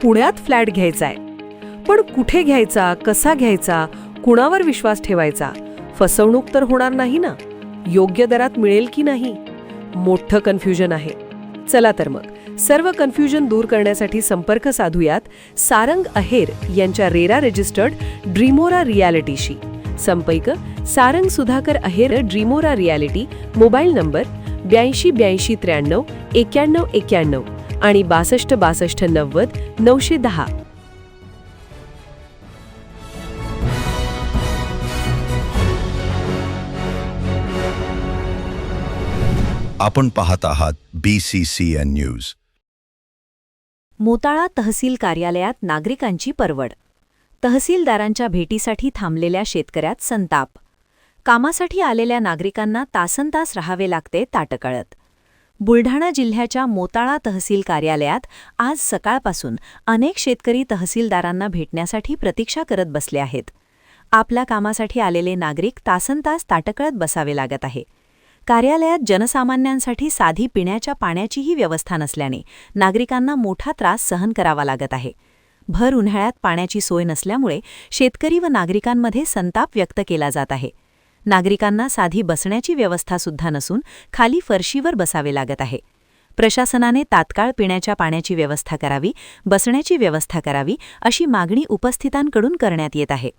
पुण्यात फ्लॅट घ्यायचा आहे. पण कुठे घ्यायचा, कसा घ्यायचा, कुणावर विश्वास ठेवायचा? फसवणूक तर होणार नाही ना? योग्य दरात मिळेल की नाही? मोठं कन्फ्युजन आहे. चला तर मग सर्व कन्फ्युजन दूर करण्यासाठी संपर्क साधूयात सारंग अहेर यांच्या रेरा रजिस्टर्ड ड्रीमोरा रियालिटीशी. संपर्क सारंग सुधाकर अहेर, ड्रीमोरा रियालिटी. मोबाईल नंबर 82 83 91 91 आणि 62 62 90 910. आपण पाहत आहात BCCN न्यूज. मोताळा तहसील कार्यालयात नागरिकांची परवड. तहसीलदारांच्या भेटीसाठी थांबलेल्या शेतकऱ्यात संताप. कामासाठी आलेल्या नागरिकांना तासनतास राहावे लागते ताटकळत. बुलढाणा जिल्ह्याच्या मोताळा तहसील कार्यालयात आज सकाळपासून अनेक शेतकरी तहसीलदारांना भेटण्यासाठी प्रतीक्षा करत बसले आहेत. आपल्या कामासाठी आलेले नागरिक तासनतास ताटकळत बसावे लागत आहे. कार्यालयात जनसामान्यांसाठी साधी पिण्याच्या पाण्याचीही व्यवस्था नसल्याने नागरिकांना मोठा त्रास सहन करावा लागत आहे. भर उन्हाळ्यात पाण्याची सोय नसल्यामुळे शेतकरी व नागरिकांमध्ये संताप व्यक्त केला जात आहे. नागरिकांना साधी बसण्याची व्यवस्थासुद्धा नसून खाली फरशीवर बसावे लागत आहे. प्रशासनाने तात्काळ पिण्याच्या पाण्याची व्यवस्था करावी, बसण्याची व्यवस्था करावी अशी मागणी उपस्थितांकडून करण्यात येत आहे.